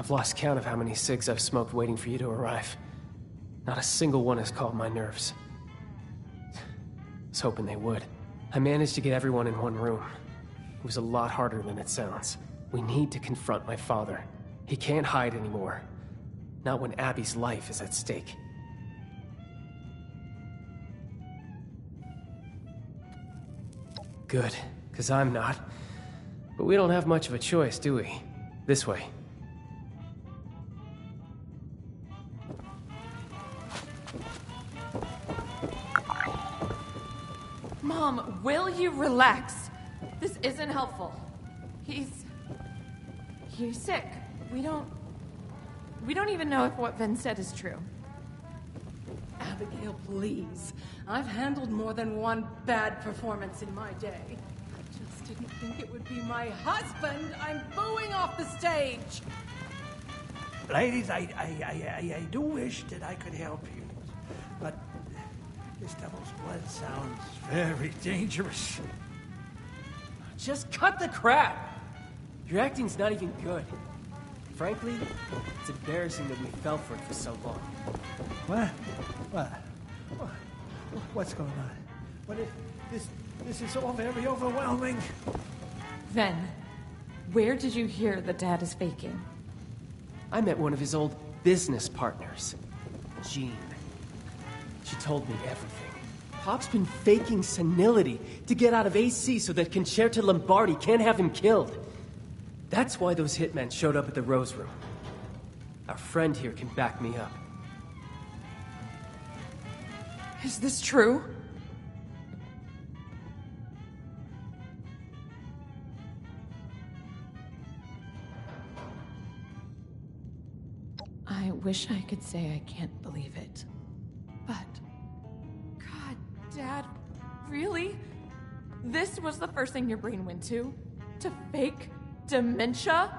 I've lost count of how many cigs I've smoked waiting for you to arrive. Not a single one has calmed my nerves. I was hoping they would. I managed to get everyone in one room. It was a lot harder than it sounds. We need to confront my father. He can't hide anymore. Not when Abby's life is at stake. Good, because I'm not. But we don't have much of a choice, do we? This way. Mom, will you relax? This isn't helpful. He's sick. We don't even know if what Ven said is true. Abigail, please. I've handled more than one bad performance in my day. I just didn't think it would be my husband. I'm booing off the stage. Ladies, I do wish that I could help you, but this devil's blood sounds very dangerous. Just cut the crap! Your acting's not even good. Frankly, it's embarrassing that we fell for it for so long. What? What's going on? What is this is all very overwhelming. Ven, where did you hear that Dad is faking? I met one of his old business partners, Jean. She told me everything. Pop's been faking senility to get out of AC so that Concerta Lombardi can't have him killed. That's why those hitmen showed up at the Rose Room. Our friend here can back me up. Is this true? I wish I could say I can't believe it. But... God, Dad, really? This was the first thing your brain went to? To fake dementia?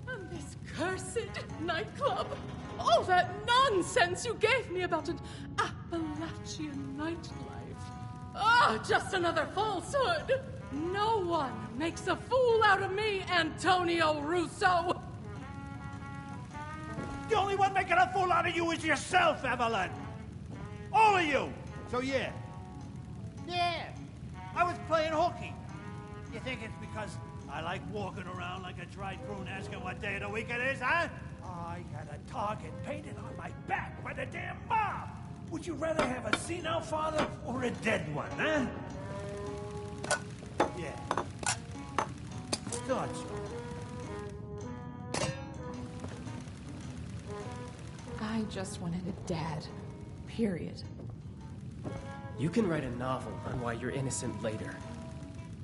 And this cursed nightclub. All that nonsense you gave me about an Appalachian nightlife. Ah, just another falsehood. No one makes a fool out of me, Antonio Russo. The only one making a fool out of you is yourself, Evelyn. All of you. So yeah, I was playing hooky. You think it's because I like walking around like a dried prune asking what day of the week it is, huh? I got a target painted on my back by the damn mob. Would you rather have a senile father or a dead one, huh? Yeah. Thought so. I just wanted a dad. Period. You can write a novel on why you're innocent later.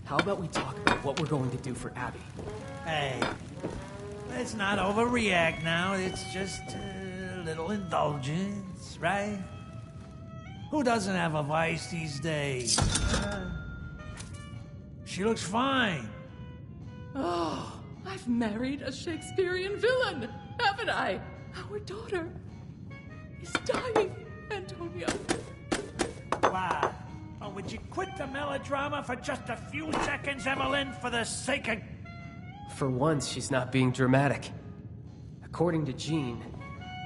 How about we talk about what we're going to do for Abby? Hey, let's not overreact now. It's just a little indulgence, right? Who doesn't have a vice these days? She looks fine. Oh, I've married a Shakespearean villain, haven't I? Our daughter is dying, Antonio. Why? Oh, would you quit the melodrama for just a few seconds, Evelyn, for the sake of... For once, she's not being dramatic. According to Jean,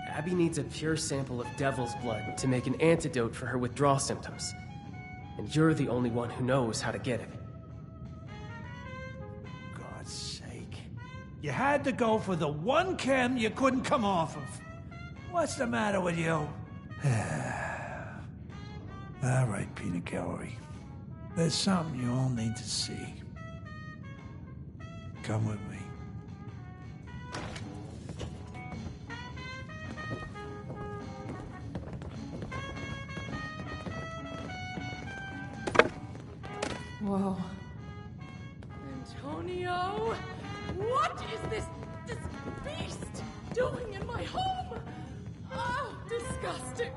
Abby needs a pure sample of devil's blood to make an antidote for her withdrawal symptoms. And you're the only one who knows how to get it. God's sake. You had to go for the one chem you couldn't come off of. What's the matter with you? All right, Peanut Gallery. There's something you all need to see. Come with me. Whoa. Antonio, what is this beast doing in my home? Oh, disgusting.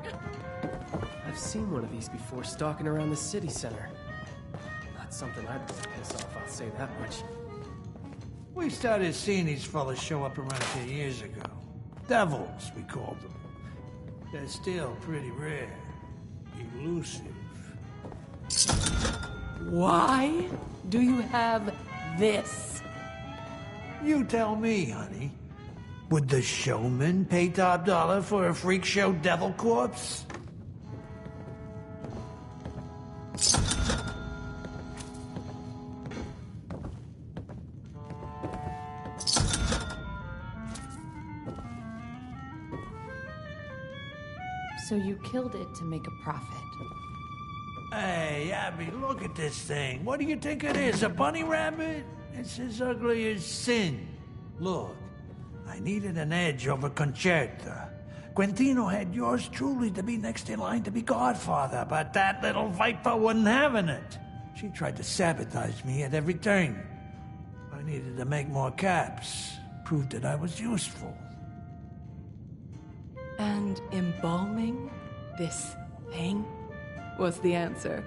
I've seen one of these before stalking around the city center. Not something I'd really piss off, I'll say that much. We started seeing these fellas show up around here years ago. Devils, we called them. They're still pretty rare. Elusive. Why do you have this? You tell me, honey. Would the showman pay top dollar for a freak show devil corpse? So you killed it to make a profit. Hey, Abby, look at this thing. What do you think it is, a bunny rabbit? It's as ugly as sin. Look, I needed an edge over Concerta. Quintino had yours truly to be next in line to be godfather, but that little viper wasn't having it. She tried to sabotage me at every turn. I needed to make more caps, prove that I was useful. And embalming this thing was the answer.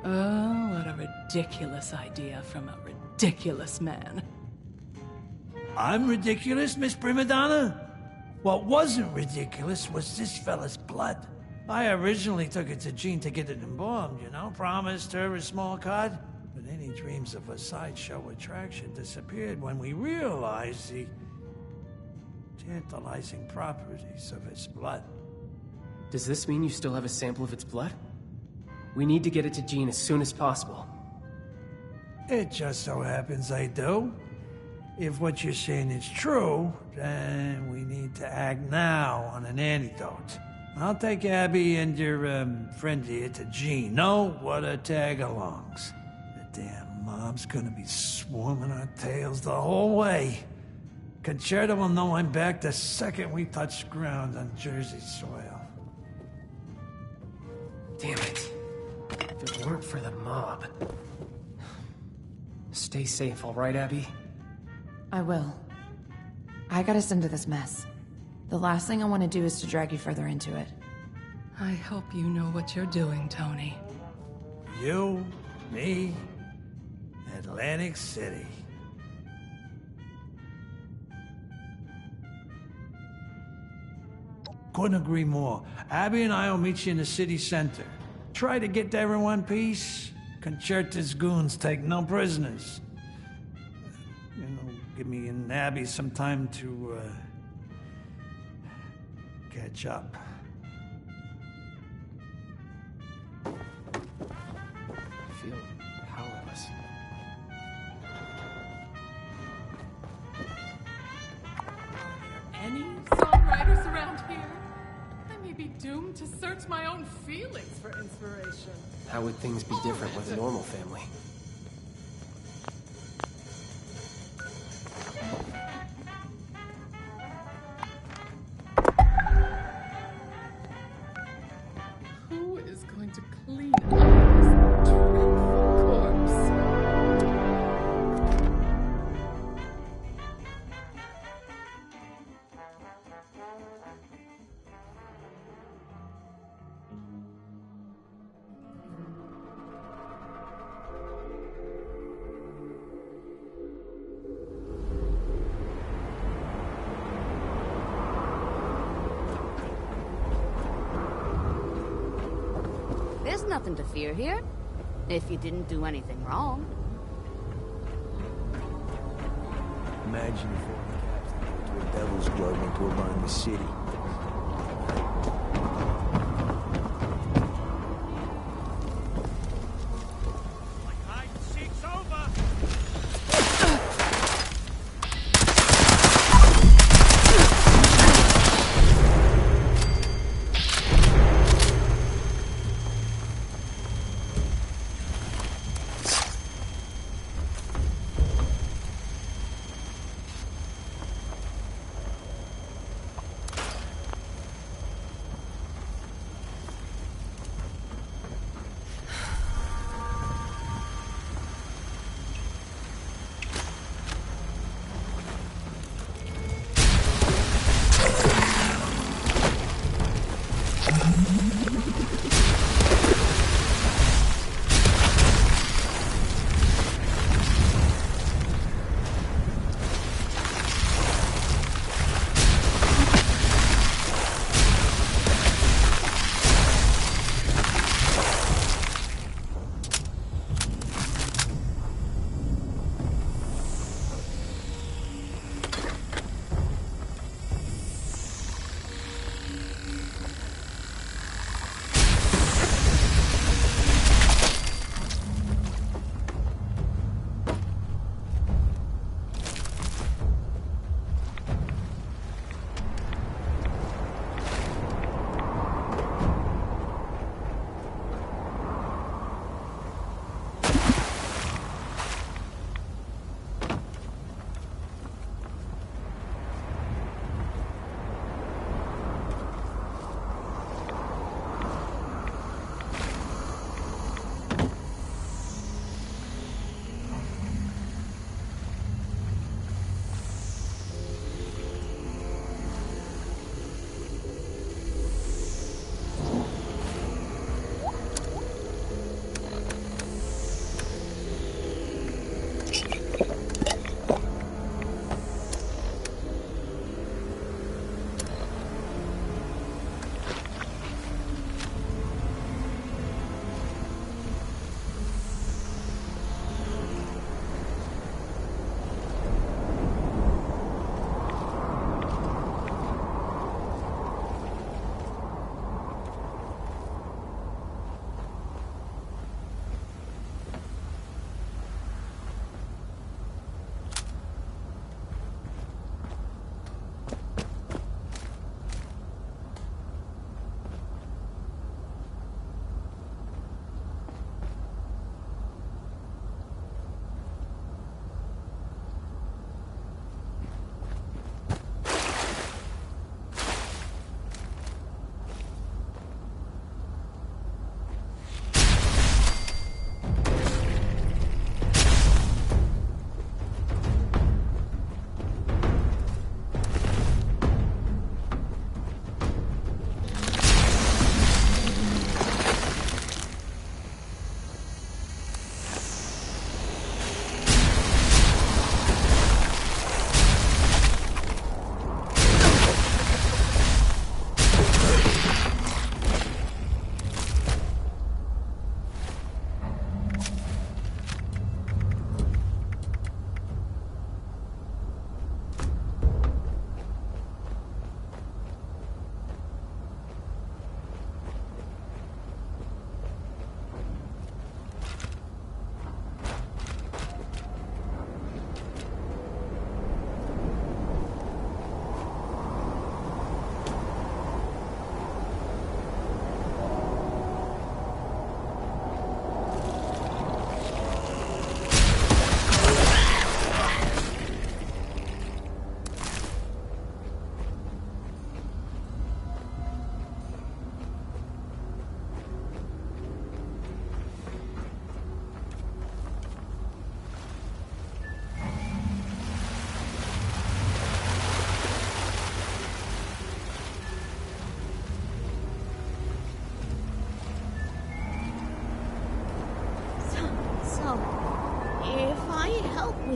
Oh, what a ridiculous idea from a ridiculous man. I'm ridiculous, Miss Primadonna? What wasn't ridiculous was this fella's blood. I originally took it to Jean to get it embalmed, you know, promised her a small cut. But any dreams of a sideshow attraction disappeared when we realized the tantalizing properties of its blood. Does this mean you still have a sample of its blood? We need to get it to Jean as soon as possible. It just so happens I do. If what you're saying is true, then we need to act now on an antidote. I'll take Abby and your friend here to Jean. No, what a tag-alongs. The damn mob's gonna be swarming our tails the whole way. Concerta will know I'm back the second we touch ground on Jersey soil. Damn it. If it weren't for the mob. Stay safe, all right, Abby? I will. I got us into this mess. The last thing I want to do is to drag you further into it. I hope you know what you're doing, Tony. You, me, Atlantic City. Couldn't agree more. Abby and I will meet you in the city center. Try to get there in one piece. Concerta's goons take no prisoners. You know, give me and Abby some time to, catch up. I feel powerless. Any songwriters around here? I may be doomed to search my own feelings for inspiration. How would things be different with a normal family? Who is going to clean up this dreadful corpse? There's nothing to fear here, if you didn't do anything wrong. Imagine if all the caps that go to a devil's club went to around the city. Hide and seek's over!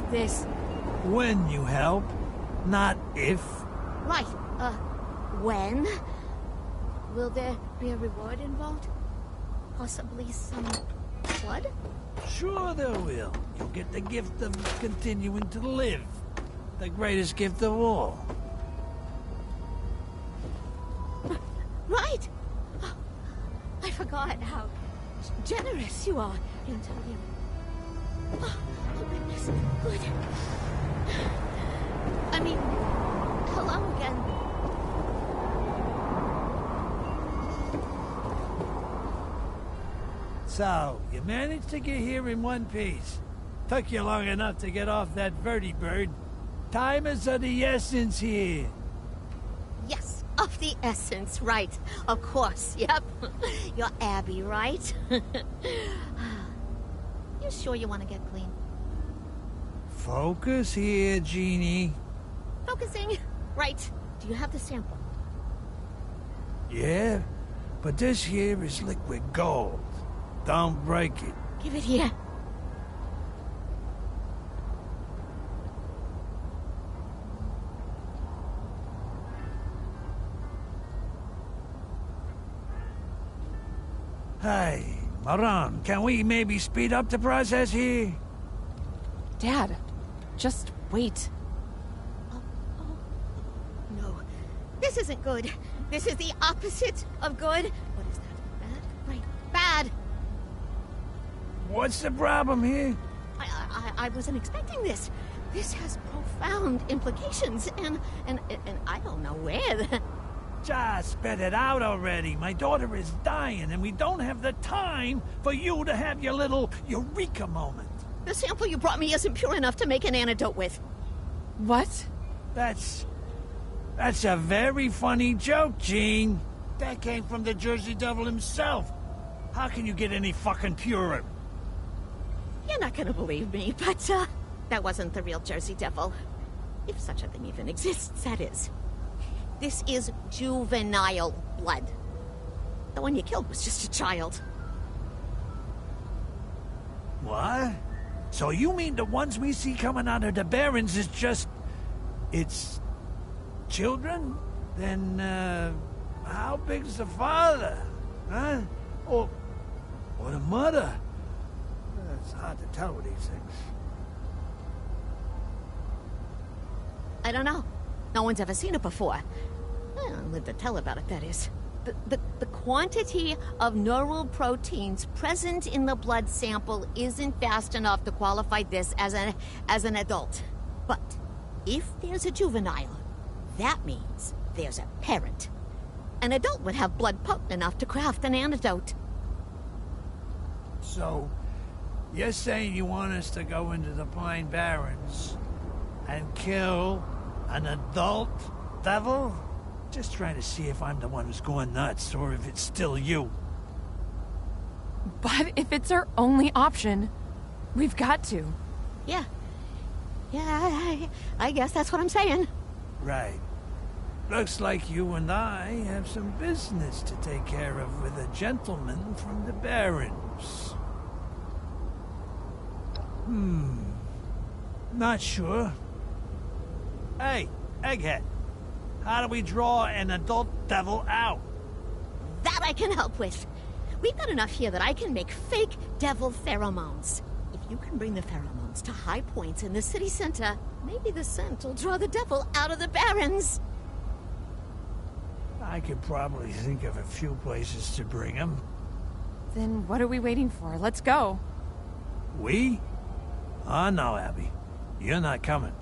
need this. When you help, not if. Right, when? Will there be a reward involved? Possibly some blood? Sure there will. You'll get the gift of continuing to live. The greatest gift of all. Right! Oh, I forgot how generous you are in telling. Oh goodness, good. I mean, hello again. So, you managed to get here in one piece. Took you long enough to get off that vertibird. Time is of the essence here. Yes, of the essence, right. Of course, yep. You're Abby, right? You sure you want to get clean? Focus here, Jeannie. Focusing. Right. Do you have the sample? Yeah, but this here is liquid gold. Don't break it. Give it here. Hey, Maran, can we maybe speed up the process here? Dad, just wait. Oh, no. This isn't good. This is the opposite of good. What is that? Bad? Right. Bad. What's the problem here? I wasn't expecting this. This has profound implications, and I don't know where. Just spit it out already. My daughter is dying, and we don't have the time for you to have your little eureka moment. The sample you brought me isn't pure enough to make an antidote with. What? That's a very funny joke, Gene. That came from the Jersey Devil himself. How can you get any fucking purer? You're not gonna believe me, but, that wasn't the real Jersey Devil. If such a thing even exists, that is. This is juvenile blood. The one you killed was just a child. What? So you mean the ones we see coming out of the Barrens is just... it's... children? Then, how big's the father? Huh? Or the mother? It's hard to tell with these things. I don't know. No one's ever seen it before. Well, live to tell about it, that is. The quantity of neural proteins present in the blood sample isn't fast enough to qualify this as an adult. But if there's a juvenile, that means there's a parent. An adult would have blood potent enough to craft an antidote. So, you're saying you want us to go into the Pine Barrens and kill an adult devil? Just trying to see if I'm the one who's going nuts, or if it's still you. But if it's our only option, we've got to. Yeah. I guess that's what I'm saying. Right. Looks like you and I have some business to take care of with a gentleman from the Barrens. Not sure. Hey, Egghead. How do we draw an adult devil out? That I can help with. We've got enough here that I can make fake devil pheromones. If you can bring the pheromones to high points in the city center, maybe the scent will draw the devil out of the Barrens. I could probably think of a few places to bring him. Then what are we waiting for? Let's go. We? Oh, no, Abby. You're not coming.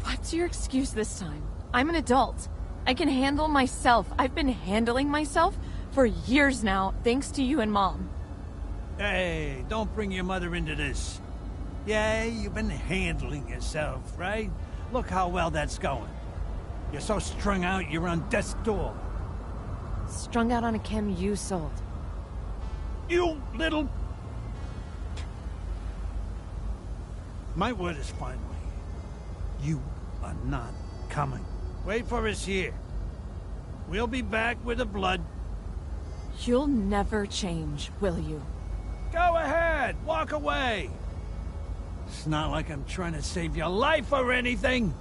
What's your excuse this time? I'm an adult. I can handle myself. I've been handling myself for years now, thanks to you and Mom. Hey, don't bring your mother into this. Yeah, you've been handling yourself, right? Look how well that's going. You're so strung out, you're on death's door. Strung out on a chem you sold. You little... My word is finally. You are not coming. Wait for us here. We'll be back with the blood. You'll never change, will you? Go ahead, walk away. It's not like I'm trying to save your life or anything.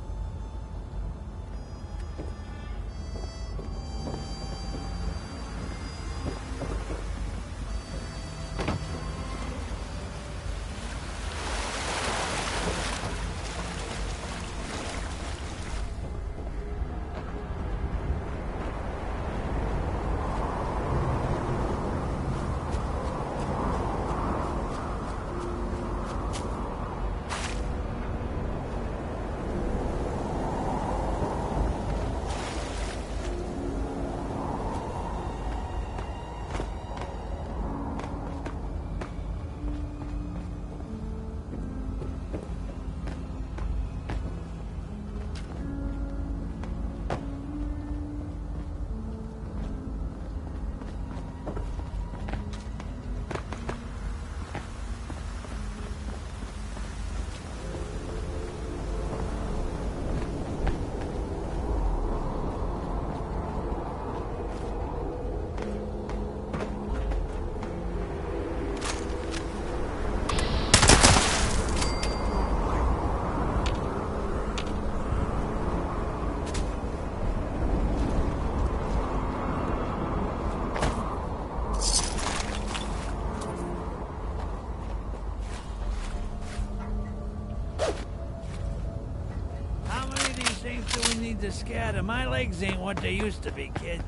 Do we need to scatter? My legs ain't what they used to be, kid.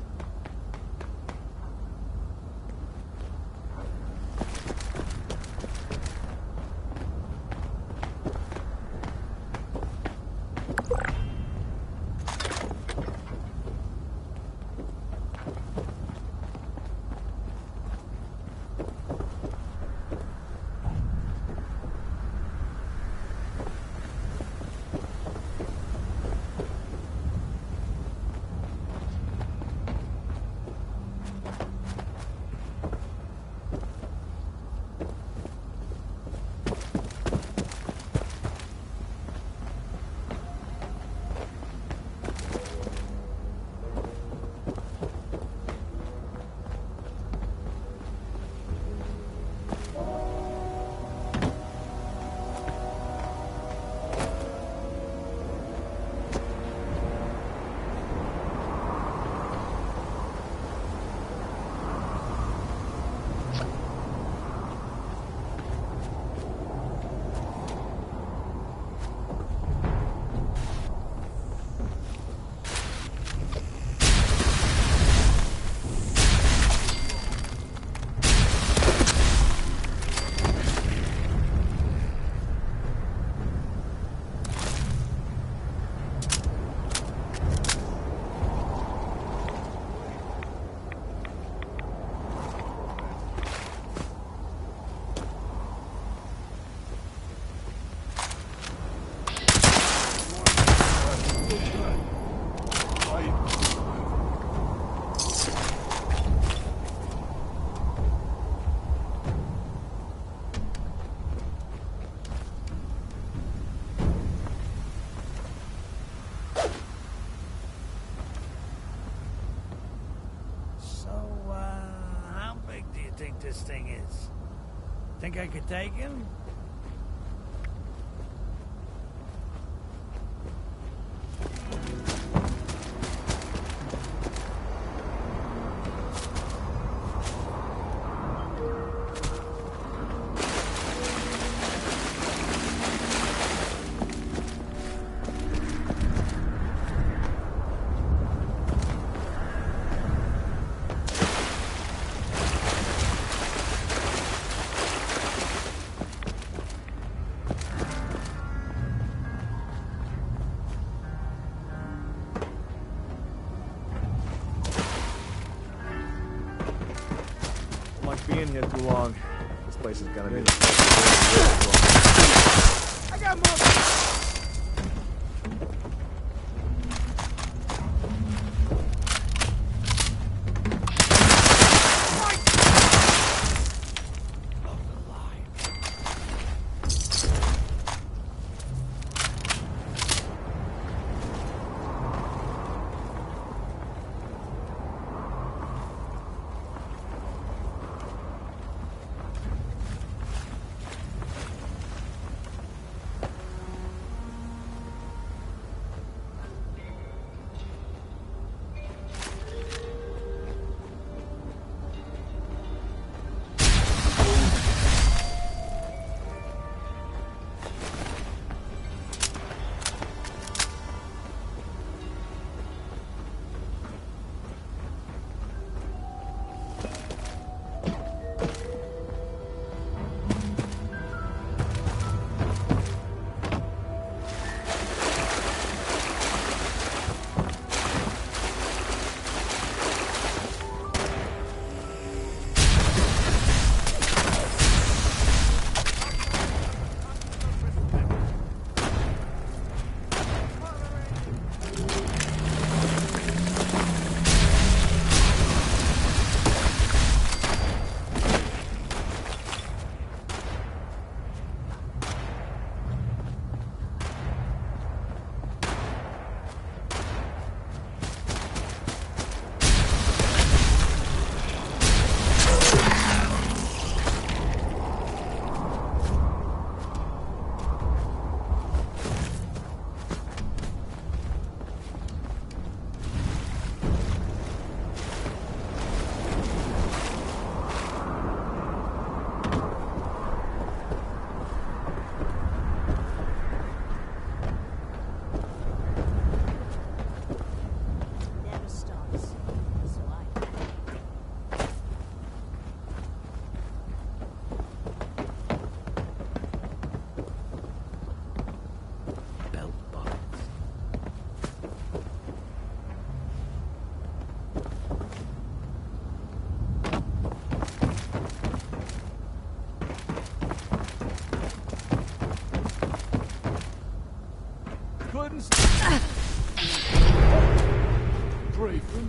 This thing is. Think I could take him? Being here too long. This place is gonna be. I got more.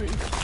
me.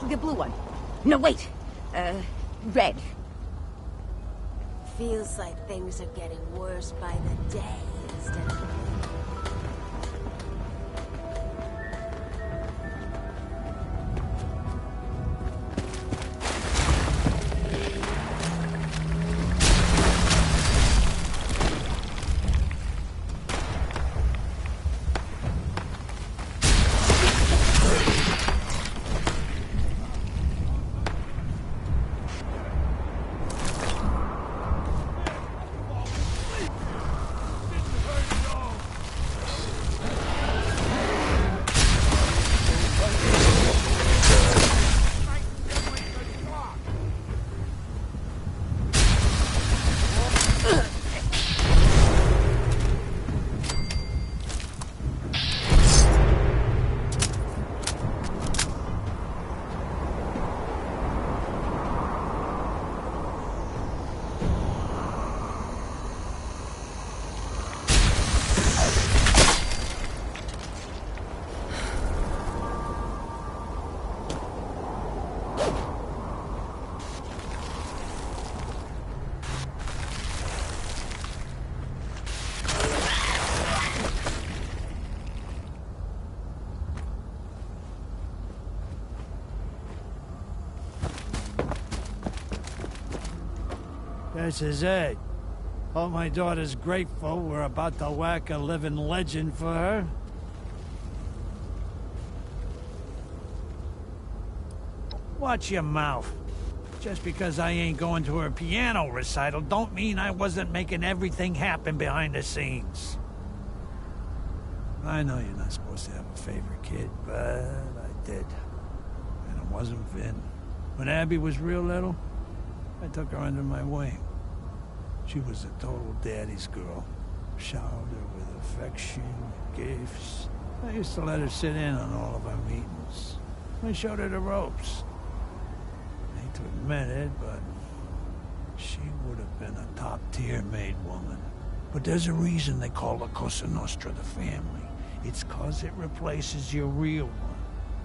The blue one. No, wait. Red. Feels like things are getting worse by the day instead of... This is it. Hope my daughter's grateful we're about to whack a living legend for her. Watch your mouth. Just because I ain't going to her piano recital don't mean I wasn't making everything happen behind the scenes. I know you're not supposed to have a favorite kid, but I did. And it wasn't Vin. When Abby was real little, I took her under my wing. She was a total daddy's girl. Showered her with affection, gifts. I used to let her sit in on all of our meetings. I showed her the ropes. I hate to admit it, but she would have been a top-tier maid woman. But there's a reason they call La Cosa Nostra the family. It's 'cause it replaces your real one.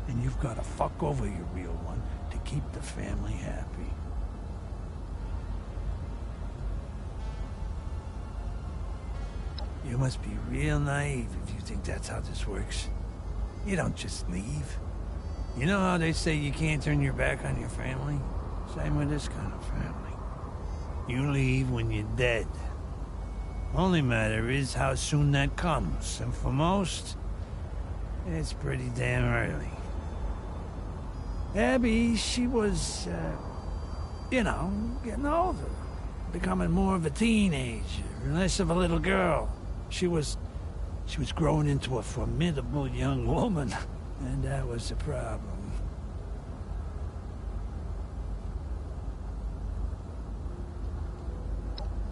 And you've got to fuck over your real one to keep the family happy. You must be real naive if you think that's how this works. You don't just leave. You know how they say you can't turn your back on your family? Same with this kind of family. You leave when you're dead. Only matter is how soon that comes, and for most, it's pretty damn early. Abby, she was, getting older. Becoming more of a teenager, less of a little girl. She was growing into a formidable young woman, and that was the problem.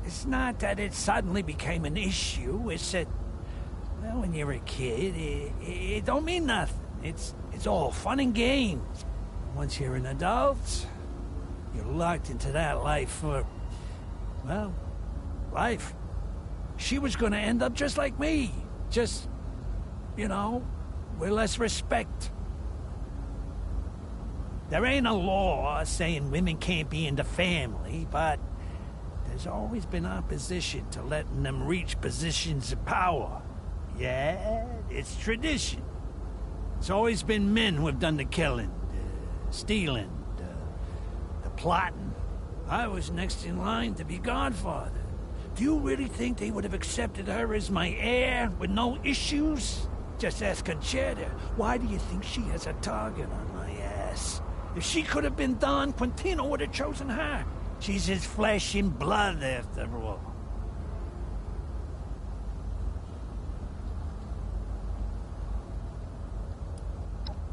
It's not that it suddenly became an issue, it's that, well, when you're a kid, it don't mean nothing. It's all fun and games. Once you're an adult, you're locked into that life for, well, life. She was gonna end up just like me. Just, with less respect. There ain't a law saying women can't be in the family, but there's always been opposition to letting them reach positions of power. Yeah, it's tradition. It's always been men who have done the killing, stealing, the plotting. I was next in line to be godfather. Do you really think they would have accepted her as my heir with no issues? Just ask Conchetta. Why do you think she has a target on my ass? If she could have been Don, Quintino would have chosen her. She's his flesh and blood, after all.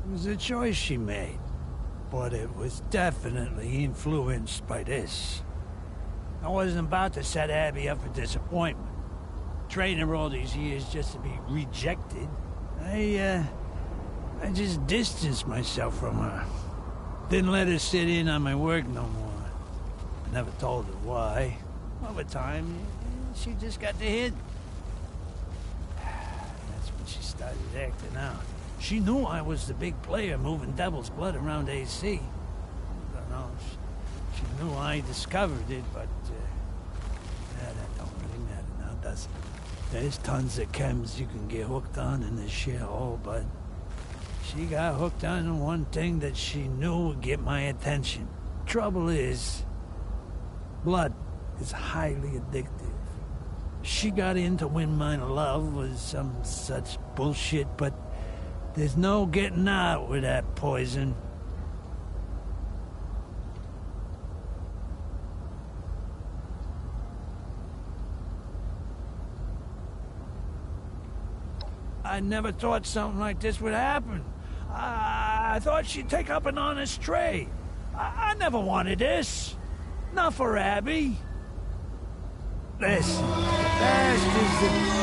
It was a choice she made, but it was definitely influenced by this. I wasn't about to set Abby up for disappointment. Training her all these years just to be rejected. I just distanced myself from her. Didn't let her sit in on my work no more. I never told her why. Over time, she just got the hint. That's when she started acting out. She knew I was the big player moving Devil's Blood around AC. I don't know. She knew I discovered it, but that don't really matter now, does it? There's tons of chems you can get hooked on in this shithole, but she got hooked on one thing that she knew would get my attention. Trouble is, blood is highly addictive. She got in to win my love was some such bullshit, but there's no getting out with that poison. I never thought something like this would happen. I thought she'd take up an honest trade. I never wanted this. Not for Abby. Listen, the past is the...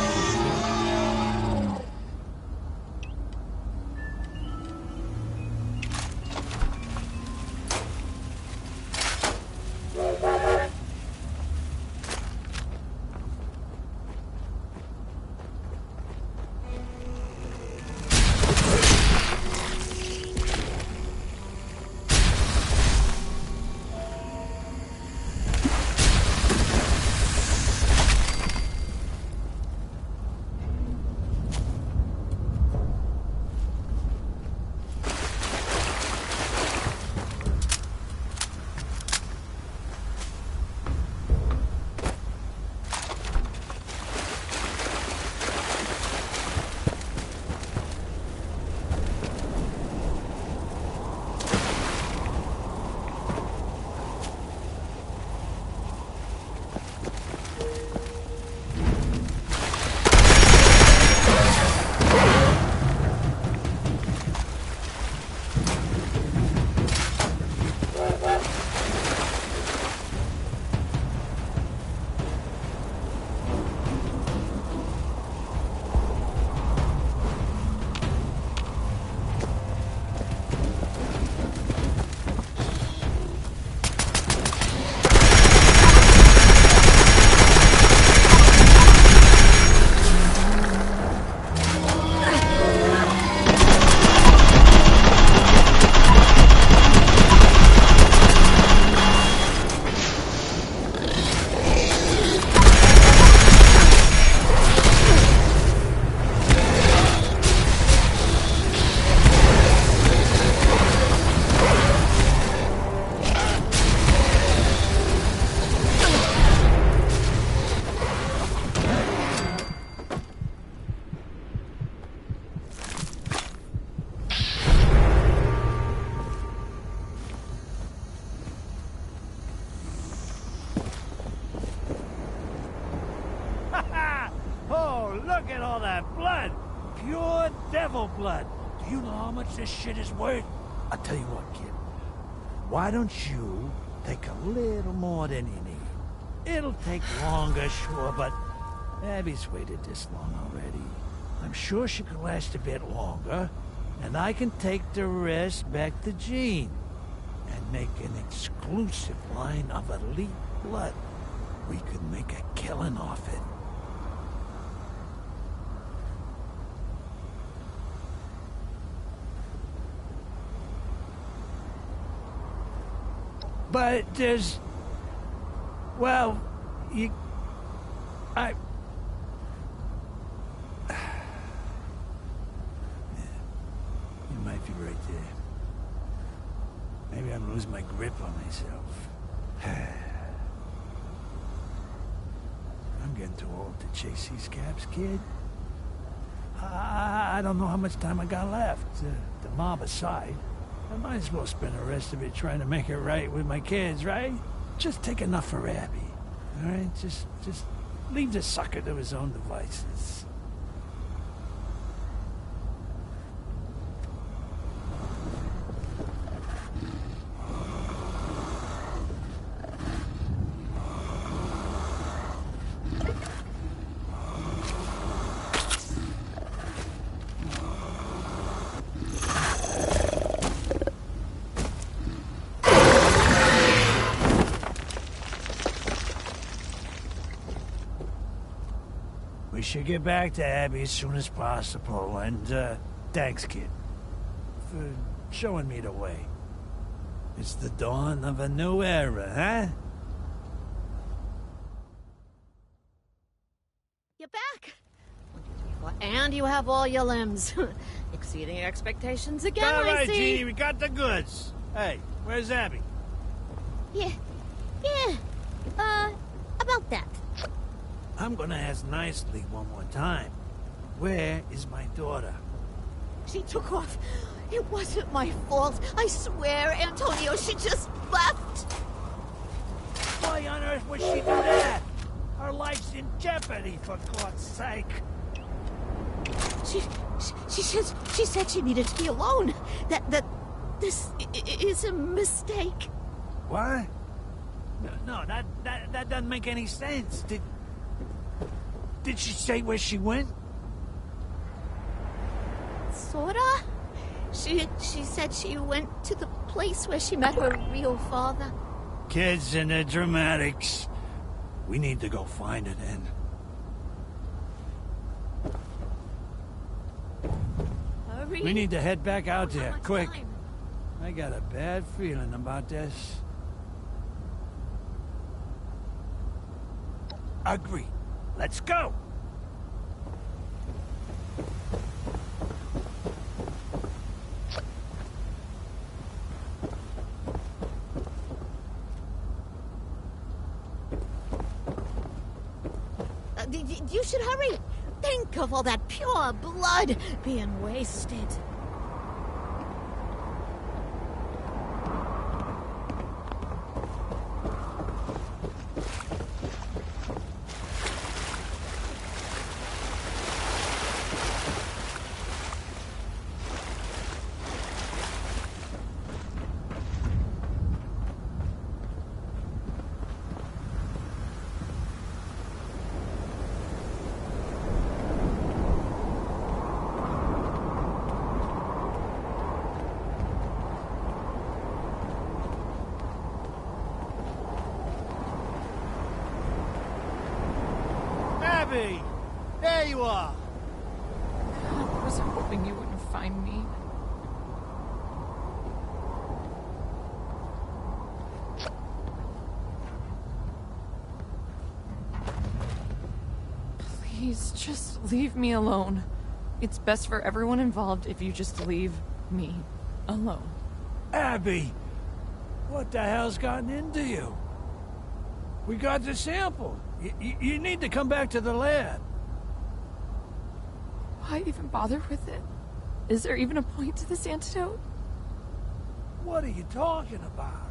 all that blood. Pure devil blood. Do you know how much this shit is worth? I'll tell you what, kid. Why don't you take a little more than you need? It'll take longer, sure, but Abby's waited this long already. I'm sure she could last a bit longer, and I can take the rest back to Jean and make an exclusive line of elite blood. We could make a killing off it. But there's... Well, you... Yeah, you might be right there. Maybe I'm losing my grip on myself. I'm getting too old to chase these cabs, kid. I don't know how much time I got left. The mob aside, I might as well spend the rest of it trying to make it right with my kids, right? Just take enough for Abby, all right? Just leave the sucker to his own devices. We should get back to Abby as soon as possible, and, thanks, kid, for showing me the way. It's the dawn of a new era, huh? You're back! 1, 2, 3, 4, and you have all your limbs. Exceeding expectations again, All I right, see. Jeannie, we got the goods. Hey, where's Abby? Yeah, about that. I'm gonna ask nicely one more time. Where is my daughter? She took off. It wasn't my fault. I swear, Antonio, she just left. Why on earth would she do that? Her life's in jeopardy, for God's sake. She said she needed to be alone. That this is a mistake. What? No, that doesn't make any sense. Did she say where she went? Sorta. She said she went to the place where she met her real father. Kids and their dramatics. We need to go find her then. Hurry. We need to head back out How there, much quick. time? I got a bad feeling about this. Agree. Let's go! You should hurry. Think of all that pure blood being wasted. Abby! There you are! I was hoping you wouldn't find me. Please, just leave me alone. It's best for everyone involved if you just leave me alone. Abby! What the hell's gotten into you? We got the sample. You need to come back to the lab. Why even bother with it? Is there even a point to this antidote? What are you talking about?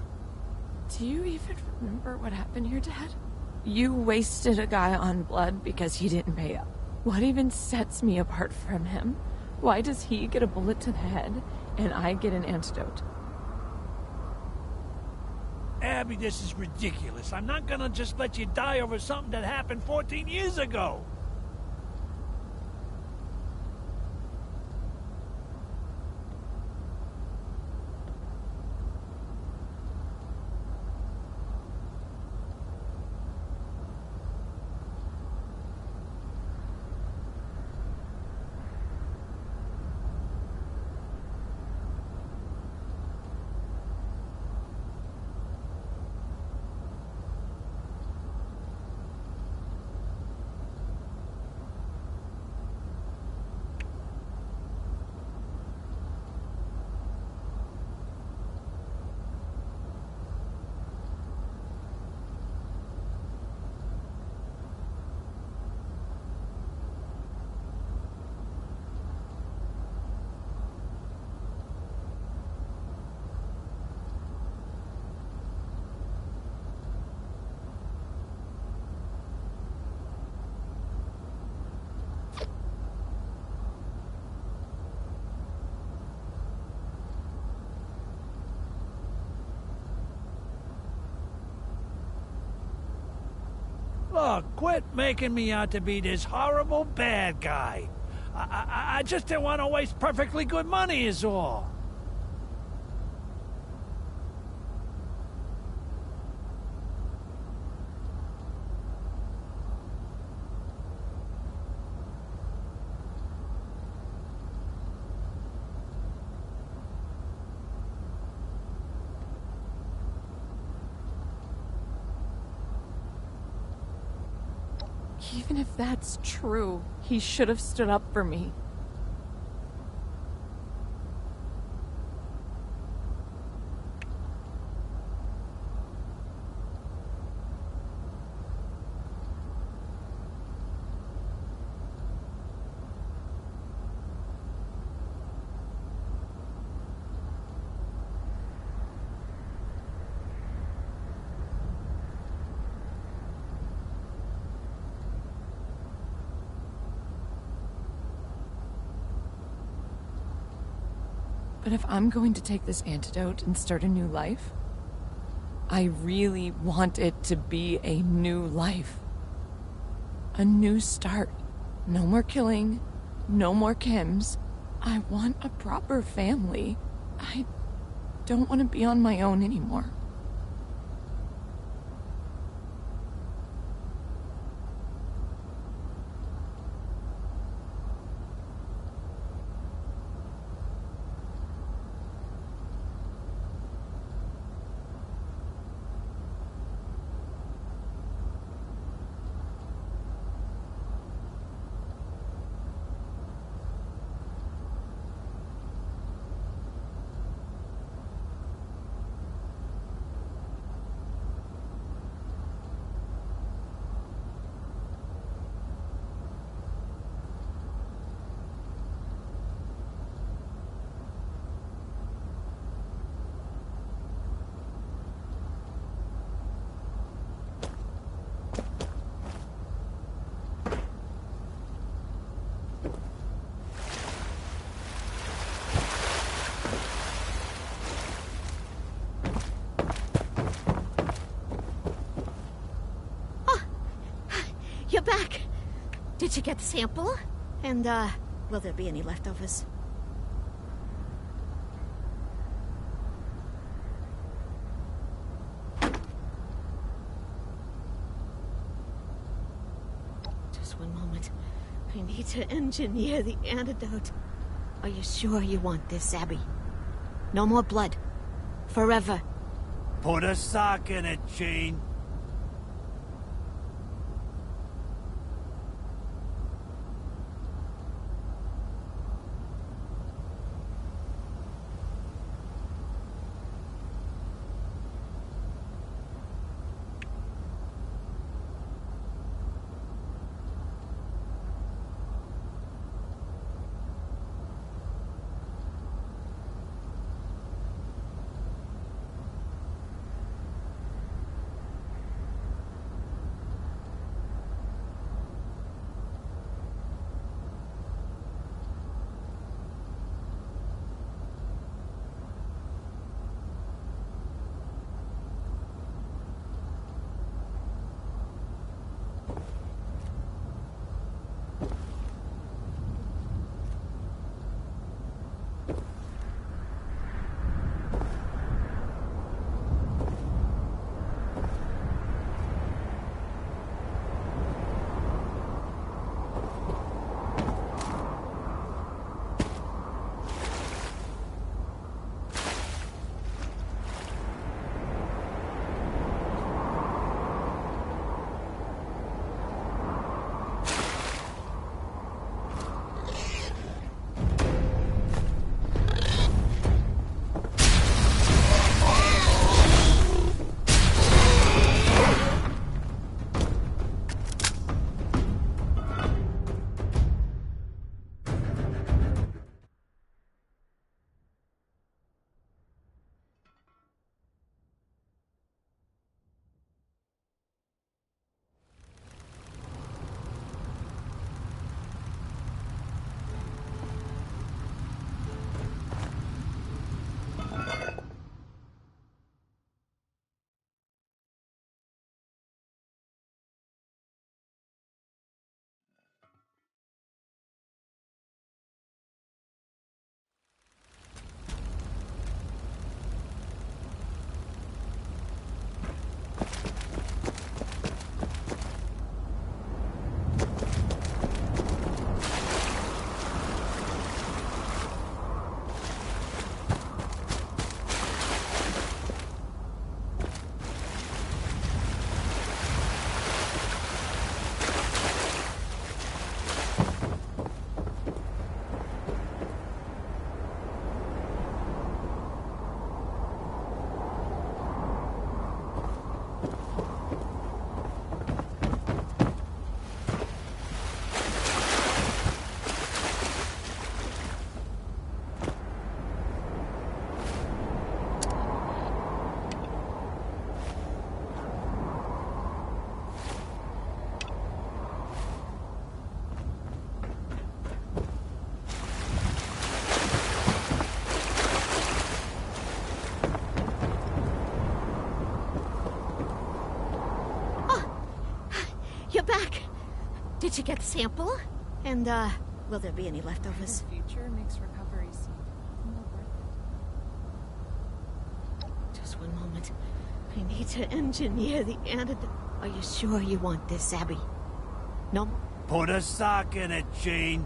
Do you even remember what happened here, Dad? You wasted a guy on blood because he didn't pay up. What even sets me apart from him? Why does he get a bullet to the head, and I get an antidote? Abby, this is ridiculous. I'm not gonna just let you die over something that happened 14 years ago. Look, quit making me out to be this horrible bad guy. I just didn't want to waste perfectly good money is all. Even if that's true, he should have stood up for me. But if I'm going to take this antidote and start a new life, I really want it to be a new life. A new start. No more killing, no more Kims. I want a proper family. I don't want to be on my own anymore. You're back. Did you get the sample? And, will there be any leftovers? Just one moment. I need to engineer the antidote. Are you sure you want this, Abby? No more blood. Forever. Put a sock in it, Gene. Did you get the sample? And, will there be any leftovers? The future makes recovery seem more worth it. Just one moment. I need to engineer the antidote. Are you sure you want this, Abby? No? Put a sock in it, Gene.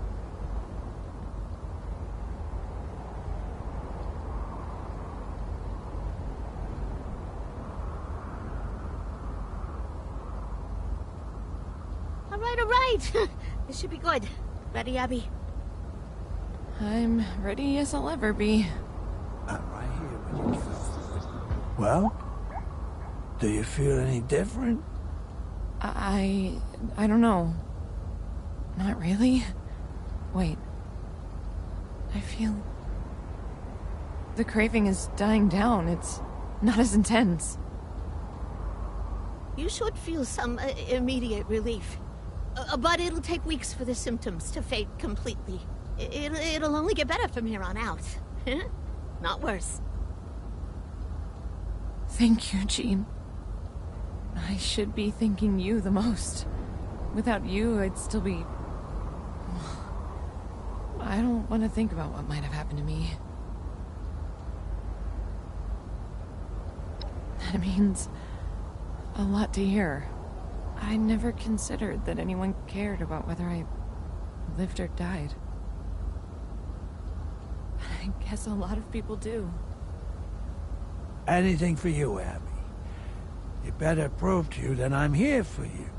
All right. This should be good. Ready, Abby? I'm ready as I'll ever be. I'm right here when you feel. Well? Do you feel any different? I don't know. Not really. Wait. I feel... the craving is dying down. It's not as intense. You should feel some immediate relief. But it'll take weeks for the symptoms to fade completely. It'll only get better from here on out. Not worse. Thank you, Jean. I should be thanking you the most. Without you, I'd still be... I don't want to think about what might have happened to me. That means a lot to hear. I never considered that anyone cared about whether I lived or died. But I guess a lot of people do. Anything for you, Abby. You better prove to you that I'm here for you.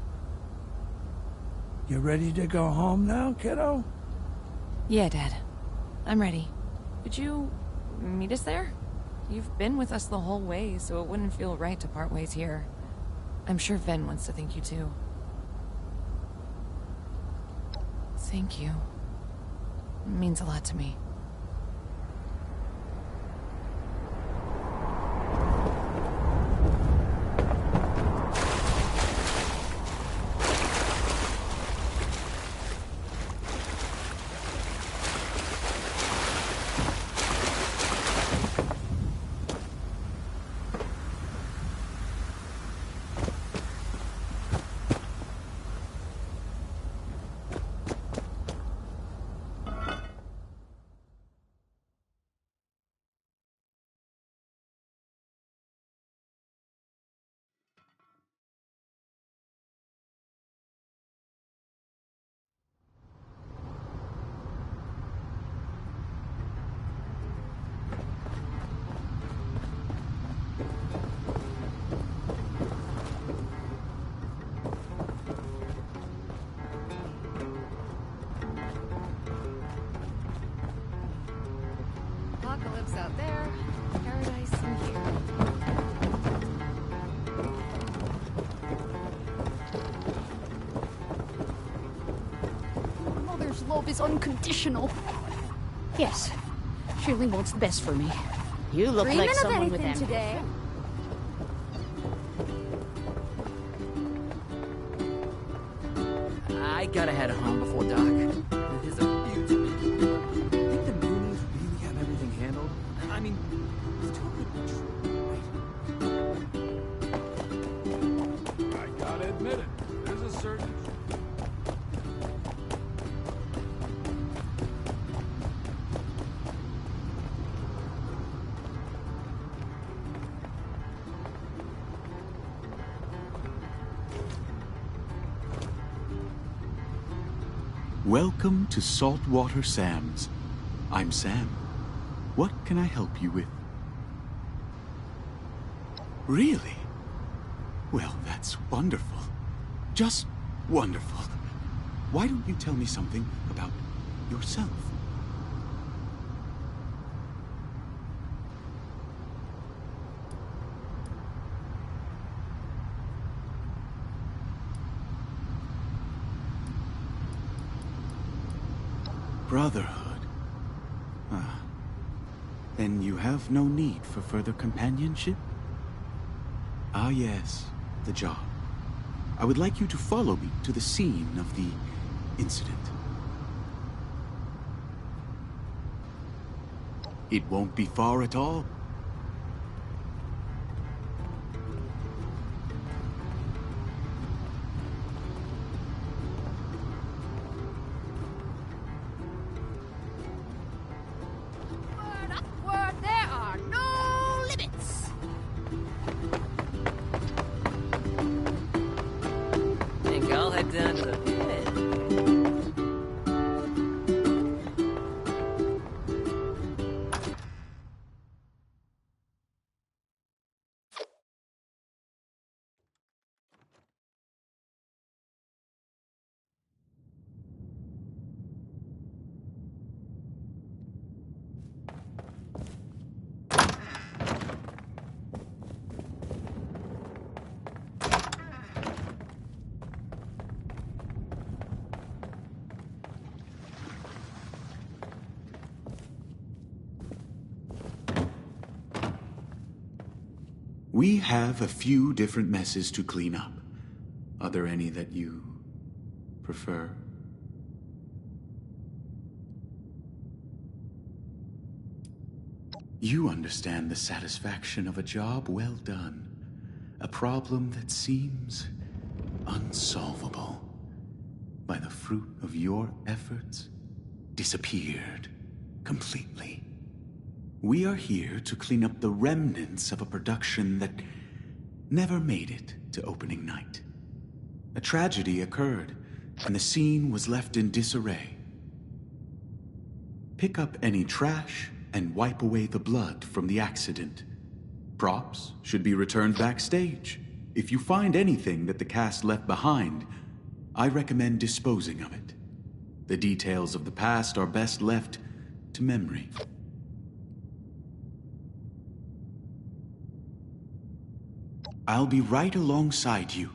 You ready to go home now, kiddo? Yeah, Dad. I'm ready. Would you meet us there? You've been with us the whole way, so it wouldn't feel right to part ways here. I'm sure Ven wants to thank you too. Thank you. It means a lot to me. Apocalypse out there, paradise in here. Mother's love is unconditional. Yes, she really wants the best for me. You look Dreaming like of someone with anything ambition. today. I gotta head home before dark. It is a view to me. Think the Moonies really have everything handled? I mean, it's too good to be true, right? I gotta admit it. There's a certain... Welcome to Saltwater Sam's. I'm Sam. What can I help you with? Really? Well, that's wonderful. Just wonderful. Why don't you tell me something about yourself? Brotherhood. Ah. Then you have no need for further companionship? Ah, yes, the job. I would like you to follow me to the scene of the incident. It won't be far at all. down to the head. We have a few different messes to clean up. Are there any that you prefer? You understand the satisfaction of a job well done. A problem that seems unsolvable. By the fruit of your efforts, disappeared completely. We are here to clean up the remnants of a production that never made it to opening night. A tragedy occurred, and the scene was left in disarray. Pick up any trash and wipe away the blood from the accident. Props should be returned backstage. If you find anything that the cast left behind, I recommend disposing of it. The details of the past are best left to memory. I'll be right alongside you.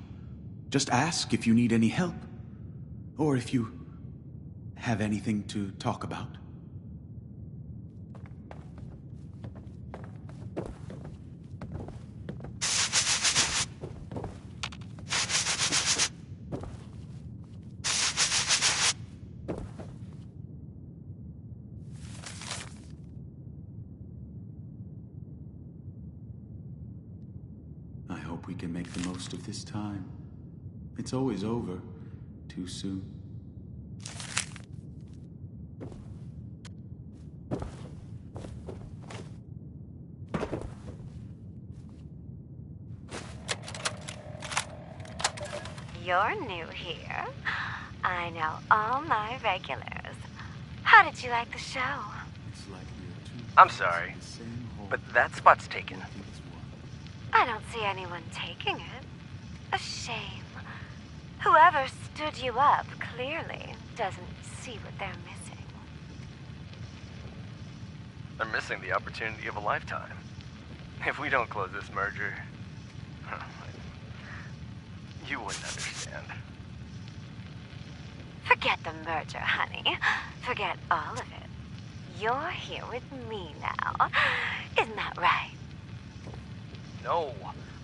Just ask if you need any help, or if you have anything to talk about. I hope we can make the most of this time. It's always over too soon. You're new here. I know all my regulars. How did you like the show? I'm sorry, but that spot's taken. I don't see anyone taking it. A shame. Whoever stood you up clearly doesn't see what they're missing. They're missing the opportunity of a lifetime. If we don't close this merger, you wouldn't understand. Forget the merger, honey. Forget all of it. You're here with me now. Isn't that right? No,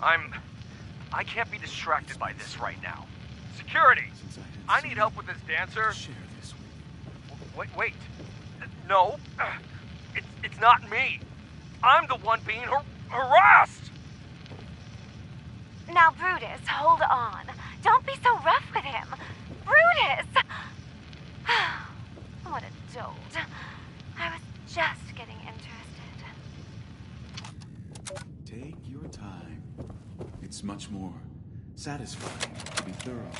I can't be distracted by this right now. Security! I need help with this dancer. Wait. No, it's not me. I'm the one being harassed! Now, Brutus, hold on. Don't be so rough with him. Brutus! What a dolt. I was just getting interested. Take your time. It's much more satisfying to be thorough.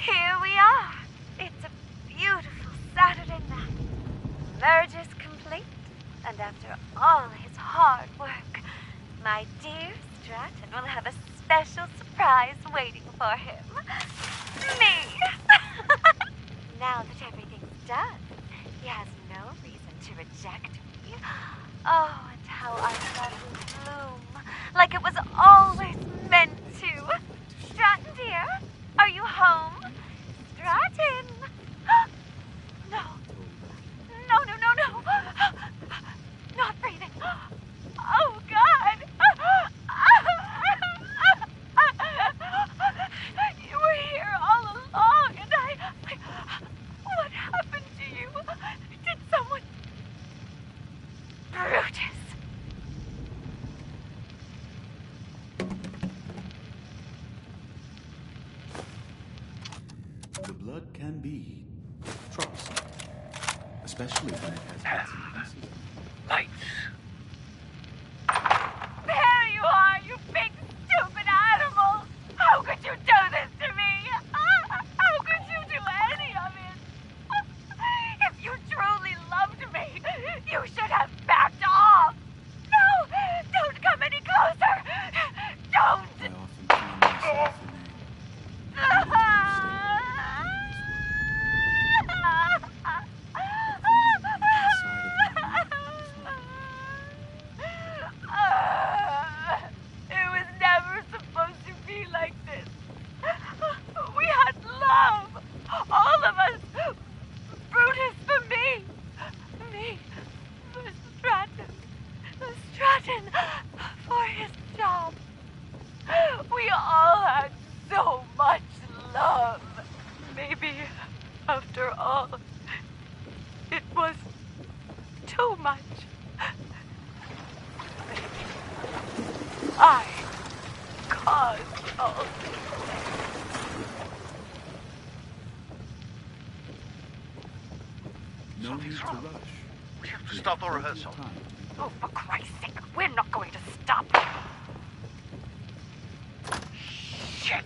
Here we are. It's a beautiful Saturday night. Merger's complete, and after all his hard work, my dear Stratton will have a special surprise waiting for him. Me! Now that everything's done, he has no reason to reject me. Oh, and how our love will bloom, like it was always meant to. Stratton, dear, are you home? Stratton! No. No. Not breathing. Oh, God! You were here all along, and what happened to you? Did someone... Brutus! The blood can be troublesome, especially when it has bits and pieces. Lights. There you are, you big stupid animal! How could you do this to me? No need to rush. We have to stop the rehearsal. Oh, for Christ's sake, we're not going to stop. Shit!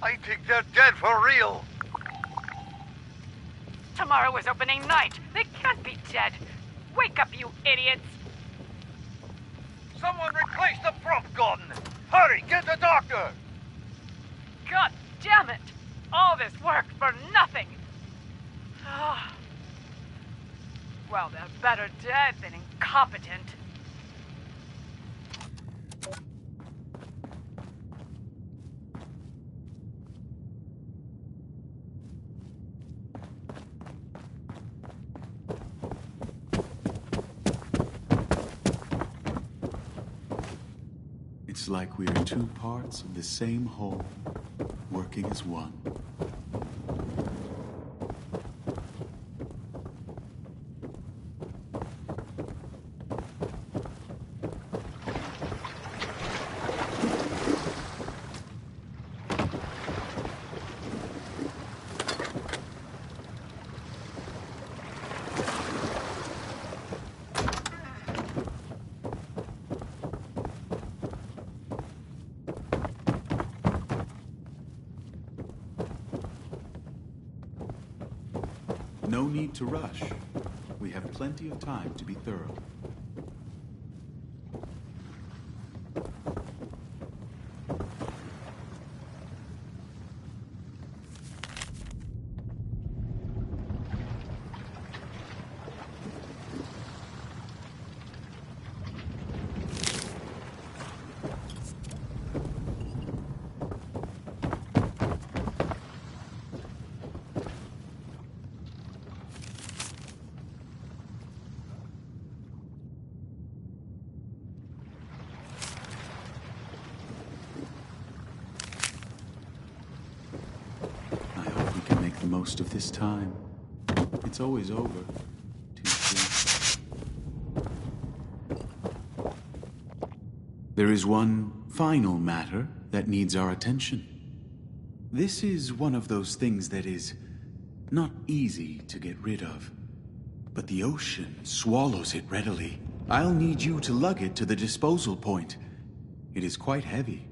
I think they're dead for real. Tomorrow is opening night. They can't be dead. Wake up, you idiots. Someone replace the prop gun! Hurry, get the doctor! God damn it! All this work for nothing! Ah. Well, they're better dead than incompetent. It's like we are two parts of the same whole, working as one. No need to rush. We have plenty of time to be thorough. Most of this time. It's always over too soon. There is one final matter that needs our attention. This is one of those things that is not easy to get rid of, but the ocean swallows it readily. I'll need you to lug it to the disposal point. It is quite heavy.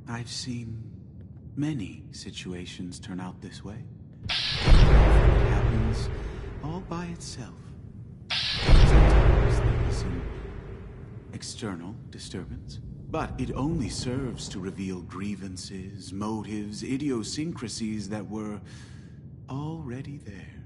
I've seen many situations turn out this way. It happens all by itself. Sometimes there is some external disturbance, but it only serves to reveal grievances, motives, idiosyncrasies that were already there.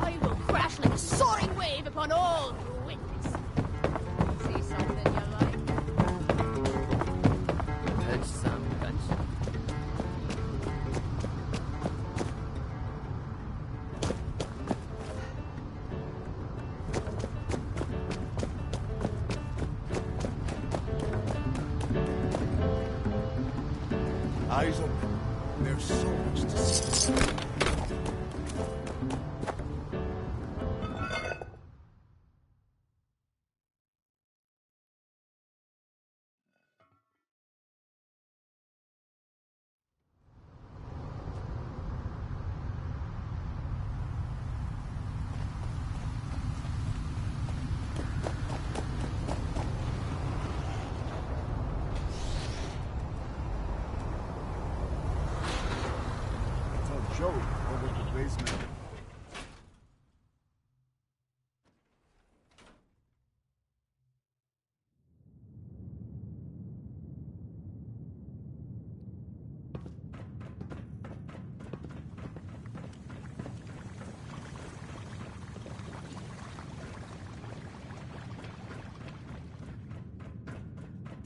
I will crash like a soaring wave upon all who witness. See something you like? Heard some gunshot. Eyes open. There's so much to see. Joey over at the basement.